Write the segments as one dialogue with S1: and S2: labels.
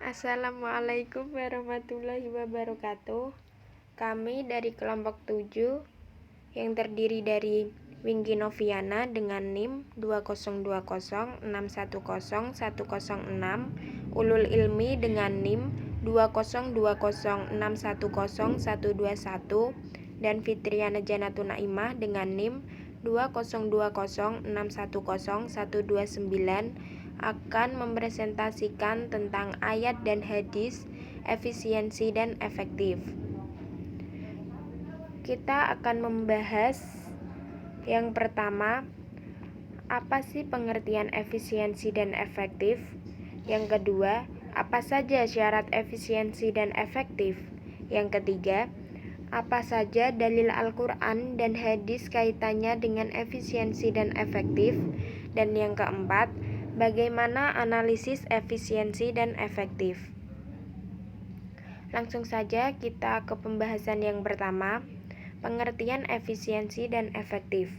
S1: Assalamualaikum warahmatullahi wabarakatuh. Kami dari kelompok 7 yang terdiri dari Wingky Noviana dengan NIM 20206101106, Ulul Ilmi dengan NIM 20206101121, dan Fitriana Janatun Naimah dengan NIM 20206101129 akan mempresentasikan tentang ayat dan hadis, efisiensi dan efektif. Kita akan membahas yang pertama, apa sih pengertian efisiensi dan efektif? Yang kedua, apa saja syarat efisiensi dan efektif? Yang ketiga, apa saja dalil Al-Quran dan hadis kaitannya dengan efisiensi dan efektif? Dan yang keempat, bagaimana analisis efisiensi dan efektif? Langsung saja kita ke pembahasan yang pertama, pengertian efisiensi dan efektif.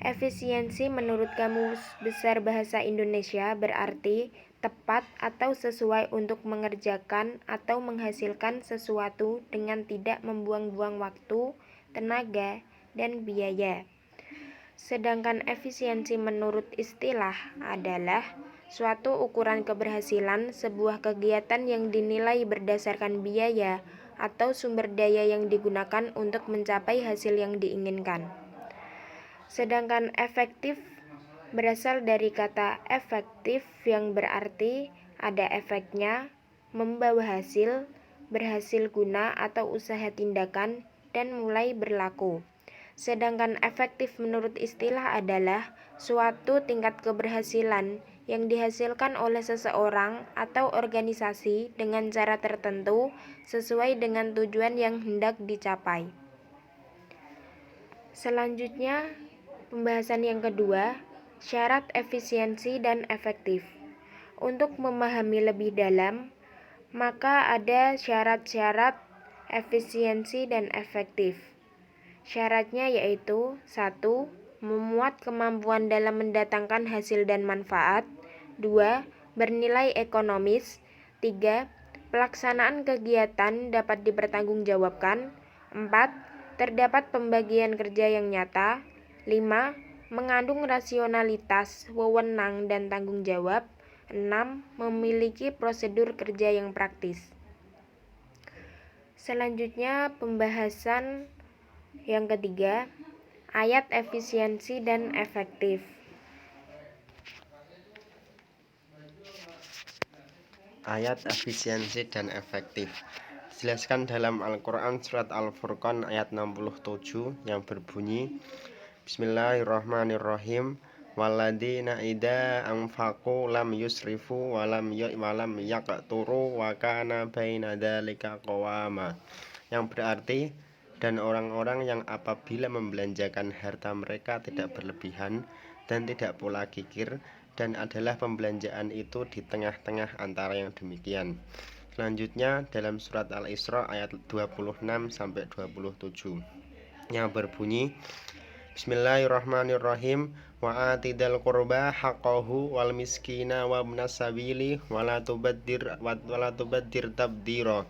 S1: Efisiensi menurut Kamus Besar Bahasa Indonesia berarti tepat atau sesuai untuk mengerjakan atau menghasilkan sesuatu dengan tidak membuang-buang waktu, tenaga, dan biaya. Sedangkan efisiensi menurut istilah adalah suatu ukuran keberhasilan sebuah kegiatan yang dinilai berdasarkan biaya atau sumber daya yang digunakan untuk mencapai hasil yang diinginkan. Sedangkan efektif berasal dari kata efektif yang berarti ada efeknya, membawa hasil, berhasil guna atau usaha tindakan, dan mulai berlaku. Sedangkan efektif menurut istilah adalah suatu tingkat keberhasilan yang dihasilkan oleh seseorang atau organisasi dengan cara tertentu sesuai dengan tujuan yang hendak dicapai. Selanjutnya, pembahasan yang kedua, syarat efisiensi dan efektif. Untuk memahami lebih dalam, maka ada syarat-syarat efisiensi dan efektif. Syaratnya yaitu 1. Memuat kemampuan dalam mendatangkan hasil dan manfaat. 2. Bernilai ekonomis. 3. Pelaksanaan kegiatan dapat dipertanggungjawabkan. 4. Terdapat pembagian kerja yang nyata. 5. Mengandung rasionalitas, wewenang, dan tanggung jawab. 6. Memiliki prosedur kerja yang praktis. Selanjutnya pembahasan yang ketiga, ayat efisiensi dan efektif.
S2: Ayat efisiensi dan efektif dijelaskan dalam Al-Quran surat Al-Furqan ayat 67 yang berbunyi, Bismillahirrahmanirrahim, Walladzina idza anfaqu lam yusrifu walam yaqturu wa kana baina dzalika qawama, yang berarti dan orang-orang yang apabila membelanjakan harta mereka tidak berlebihan dan tidak pula kikir, dan adalah pembelanjaan itu di tengah-tengah antara yang demikian. Selanjutnya dalam surat Al-Isra ayat 26-27 yang berbunyi, Bismillahirrahmanirrahim, wa atidal qurba haqqahu wal miskina wa ibnas sabili wala tubaddir tabdira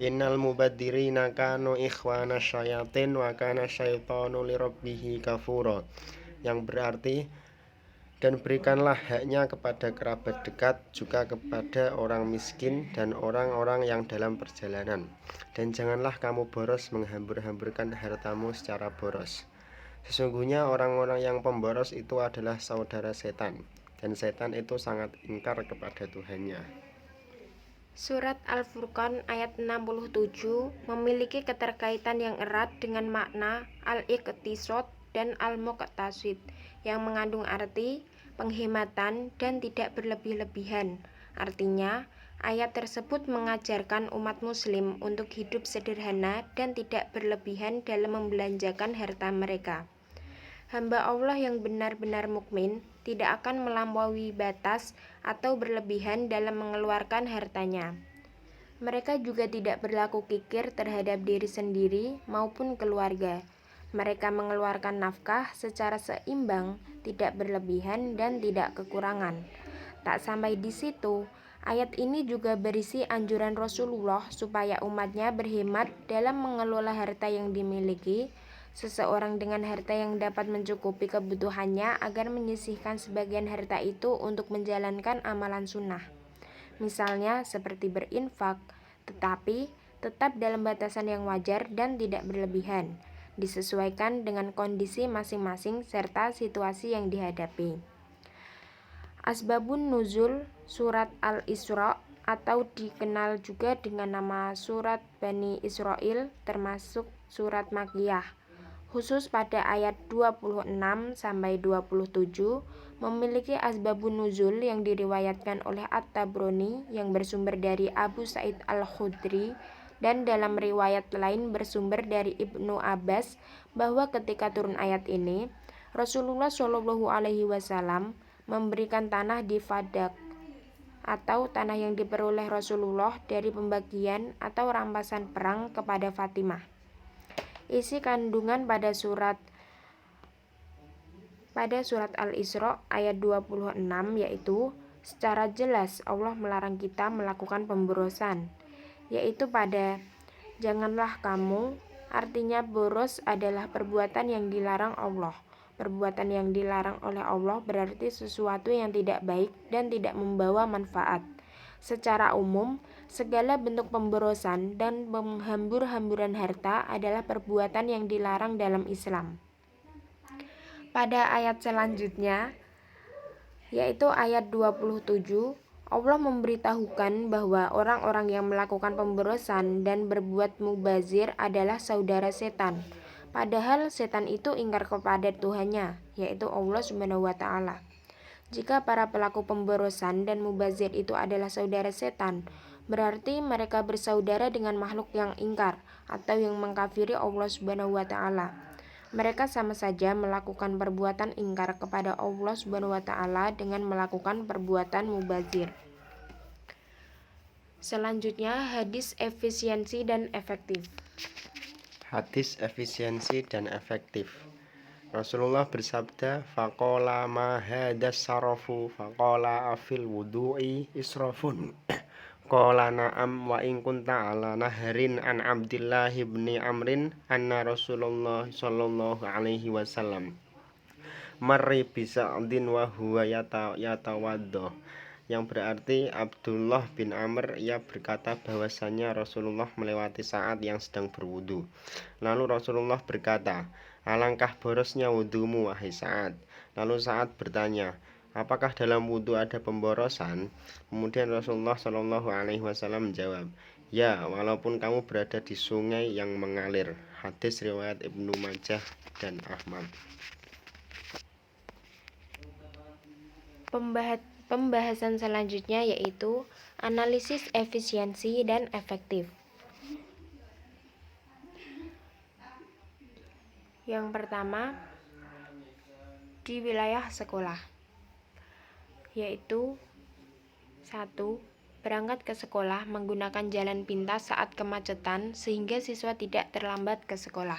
S2: innal mubaddirina kanu ikhwana syayatin wa kana syaitanu lirabbihi kafura, yang berarti dan berikanlah haknya kepada kerabat dekat, juga kepada orang miskin dan orang-orang yang dalam perjalanan, dan janganlah kamu boros menghambur-hamburkan hartamu secara boros. Sesungguhnya orang-orang yang pemboros itu adalah saudara setan, dan setan itu sangat ingkar kepada Tuhannya.
S1: Surat Al-Furqan ayat 67 memiliki keterkaitan yang erat dengan makna al-iqtisad dan al-muqtasid yang mengandung arti penghematan dan tidak berlebih-lebihan. Artinya, ayat tersebut mengajarkan umat muslim untuk hidup sederhana dan tidak berlebihan dalam membelanjakan harta mereka. Hamba Allah yang benar-benar mukmin tidak akan melampaui batas atau berlebihan dalam mengeluarkan hartanya. Mereka juga tidak berlaku kikir terhadap diri sendiri maupun keluarga. Mereka mengeluarkan nafkah secara seimbang, tidak berlebihan dan tidak kekurangan. Tak sampai di situ, Ayat ini juga berisi anjuran Rasulullah supaya umatnya berhemat dalam mengelola harta yang dimiliki. Seseorang dengan harta yang dapat mencukupi kebutuhannya agar menyisihkan sebagian harta itu untuk menjalankan amalan sunnah. Misalnya seperti berinfak, tetapi tetap dalam batasan yang wajar dan tidak berlebihan, disesuaikan dengan kondisi masing-masing serta situasi yang dihadapi. Asbabun Nuzul Surat Al-Isra atau dikenal juga dengan nama Surat Bani Israil termasuk surat Makkiyah. Khusus pada ayat 26 sampai 27 memiliki asbabun nuzul yang diriwayatkan oleh At-Tabrani yang bersumber dari Abu Sa'id Al-Khudri dan dalam riwayat lain bersumber dari Ibnu Abbas bahwa ketika turun ayat ini Rasulullah Shallallahu alaihi wasallam memberikan tanah di Fadak atau tanah yang diperoleh Rasulullah dari pembagian atau rampasan perang kepada Fatimah. Isi kandungan pada surat Al-Isra ayat 26 yaitu secara jelas Allah melarang kita melakukan pemborosan, yaitu pada janganlah kamu, artinya boros adalah perbuatan yang dilarang Allah. Perbuatan yang dilarang oleh Allah berarti sesuatu yang tidak baik dan tidak membawa manfaat. Secara umum, segala bentuk pemborosan dan penghambur-hamburan harta adalah perbuatan yang dilarang dalam Islam. Pada ayat selanjutnya, yaitu ayat 27, Allah memberitahukan bahwa orang-orang yang melakukan pemborosan dan berbuat mubazir adalah saudara setan. Padahal setan itu ingkar kepada Tuhannya, yaitu Allah Subhanahu wa taala. Jika para pelaku pemborosan dan mubazir itu adalah saudara setan, berarti mereka bersaudara dengan makhluk yang ingkar atau yang mengkafiri Allah Subhanahu wa taala. Mereka sama saja melakukan perbuatan ingkar kepada Allah Subhanahu wa taala dengan melakukan perbuatan mubazir. Selanjutnya, hadis efisiensi dan efektif.
S2: Hadis efisiensi dan efektif. Rasulullah bersabda, faqala ma hadas sarafu faqala afil wudu'i israfun. Qala na'am wa in kunta ala naharin an Abdillah ibni Amrin anna Rasulullah sallallahu alaihi wasallam marri bisa'din wa huwa yatawaddo, yang berarti Abdullah bin Amr ia berkata bahwasanya Rasulullah melewati saat yang sedang berwudu. Lalu Rasulullah berkata, alangkah borosnya wudumu wahai Sa'ad. Lalu Sa'ad bertanya, apakah dalam wudu ada pemborosan? Kemudian Rasulullah Shallallahu alaihi wasallam menjawab, ya, walaupun kamu berada di sungai yang mengalir. Hadis riwayat Ibnu Majah dan Ahmad.
S1: Pembahasan selanjutnya yaitu analisis efisiensi dan efektif. Yang pertama, di wilayah sekolah, yaitu 1. Berangkat ke sekolah menggunakan jalan pintas saat kemacetan sehingga siswa tidak terlambat ke sekolah.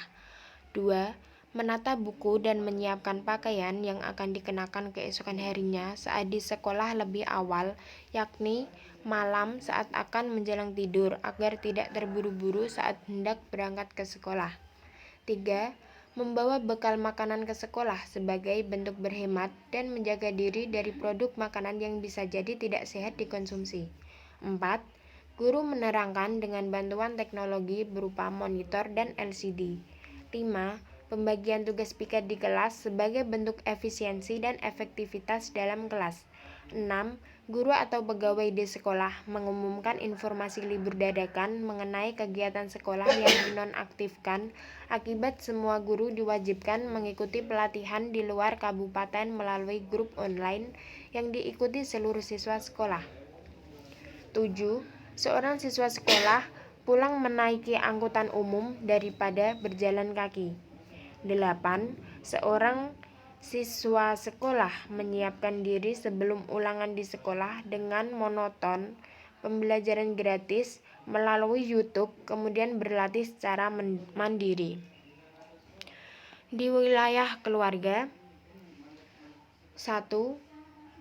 S1: 2. Menata buku dan menyiapkan pakaian yang akan dikenakan keesokan harinya saat di sekolah lebih awal, yakni malam saat akan menjelang tidur agar tidak terburu-buru saat hendak berangkat ke sekolah. 3. Membawa bekal makanan ke sekolah sebagai bentuk berhemat dan menjaga diri dari produk makanan yang bisa jadi tidak sehat dikonsumsi. 4. Guru menerangkan dengan bantuan teknologi berupa monitor dan LCD. 5. Pembagian tugas piket di kelas sebagai bentuk efisiensi dan efektivitas dalam kelas. 6. Guru atau pegawai di sekolah mengumumkan informasi libur dadakan mengenai kegiatan sekolah yang dinonaktifkan. Akibat semua guru diwajibkan mengikuti pelatihan di luar kabupaten melalui grup online yang diikuti seluruh siswa sekolah. 7. Seorang siswa sekolah pulang menaiki angkutan umum daripada berjalan kaki. 8. Seorang siswa sekolah menyiapkan diri sebelum ulangan di sekolah dengan monoton pembelajaran gratis melalui YouTube, kemudian berlatih secara mandiri. Di wilayah keluarga, 1.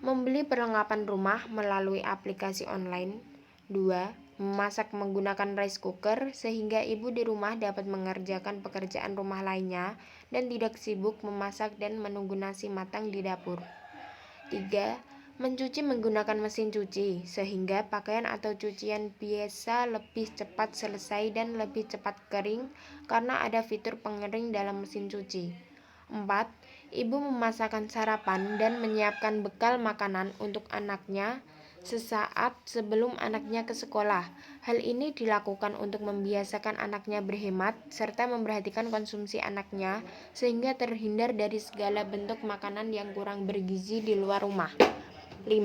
S1: Membeli perlengkapan rumah melalui aplikasi online. 2. Memasak menggunakan rice cooker sehingga ibu di rumah dapat mengerjakan pekerjaan rumah lainnya dan tidak sibuk memasak dan menunggu nasi matang di dapur. 3. Mencuci menggunakan mesin cuci sehingga pakaian atau cucian biasa lebih cepat selesai dan lebih cepat kering karena ada fitur pengering dalam mesin cuci. 4. Ibu memasakkan sarapan dan menyiapkan bekal makanan untuk anaknya sesaat sebelum anaknya ke sekolah. Hal ini dilakukan untuk membiasakan anaknya berhemat serta memperhatikan konsumsi anaknya sehingga terhindar dari segala bentuk makanan yang kurang bergizi di luar rumah. 5.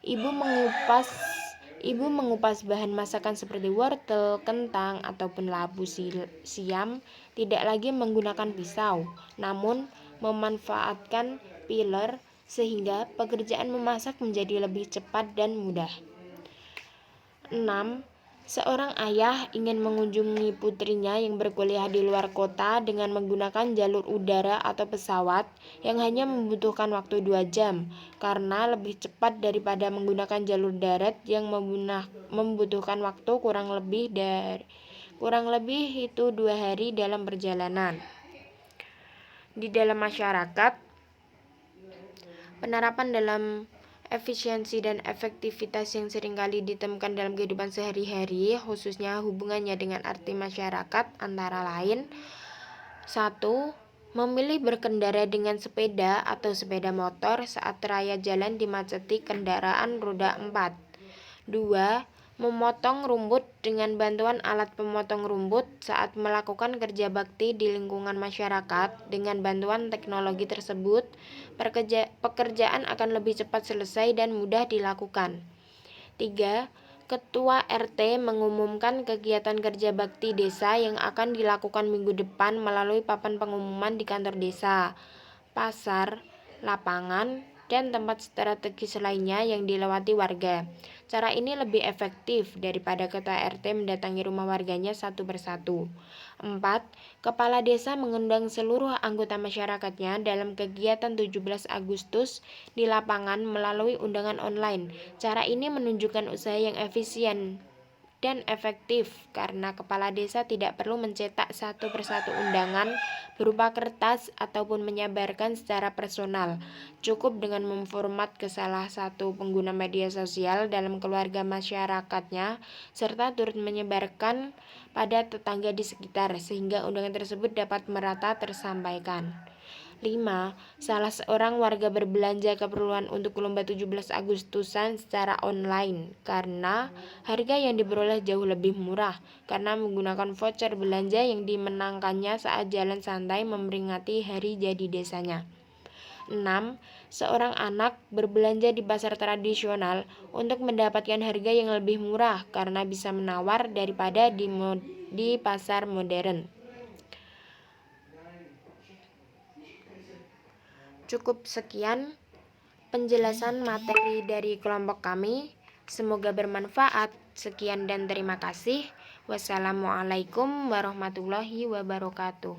S1: Ibu mengupas bahan masakan seperti wortel, kentang, ataupun labu siam tidak lagi menggunakan pisau, namun memanfaatkan peeler sehingga pekerjaan memasak menjadi lebih cepat dan mudah. 6. Seorang ayah ingin mengunjungi putrinya yang berkuliah di luar kota dengan menggunakan jalur udara atau pesawat yang hanya membutuhkan waktu 2 jam karena lebih cepat daripada menggunakan jalur darat yang membutuhkan waktu kurang lebih itu 2 hari dalam perjalanan. Di dalam masyarakat, penerapan dalam efisiensi dan efektivitas yang seringkali ditemukan dalam kehidupan sehari-hari, khususnya hubungannya dengan arti masyarakat, antara lain 1. Memilih berkendara dengan sepeda atau sepeda motor saat raya jalan dimaceti kendaraan roda 4. 2. Memotong rumput dengan bantuan alat pemotong rumput saat melakukan kerja bakti di lingkungan masyarakat. Dengan bantuan teknologi tersebut, pekerjaan akan lebih cepat selesai dan mudah dilakukan. 3. Ketua RT mengumumkan kegiatan kerja bakti desa yang akan dilakukan minggu depan melalui papan pengumuman di kantor desa, pasar, lapangan, dan tempat strategis lainnya yang dilewati warga. Cara ini lebih efektif daripada ketua RT mendatangi rumah warganya satu persatu. 4. Kepala desa mengundang seluruh anggota masyarakatnya dalam kegiatan 17 Agustus di lapangan melalui undangan online. Cara ini menunjukkan usaha yang efisien dan efektif karena kepala desa tidak perlu mencetak satu persatu undangan berupa kertas ataupun menyebarkan secara personal. Cukup dengan memformat ke salah satu pengguna media sosial dalam keluarga masyarakatnya serta turut menyebarkan pada tetangga di sekitar sehingga undangan tersebut dapat merata tersampaikan. 5. Salah seorang warga berbelanja keperluan untuk lomba 17 Agustusan secara online karena harga yang diperoleh jauh lebih murah karena menggunakan voucher belanja yang dimenangkannya saat jalan santai memperingati hari jadi desanya. 6. Seorang anak berbelanja di pasar tradisional untuk mendapatkan harga yang lebih murah karena bisa menawar daripada di pasar modern. Cukup sekian penjelasan materi dari kelompok kami. Semoga bermanfaat. Sekian dan terima kasih. Wassalamualaikum warahmatullahi wabarakatuh.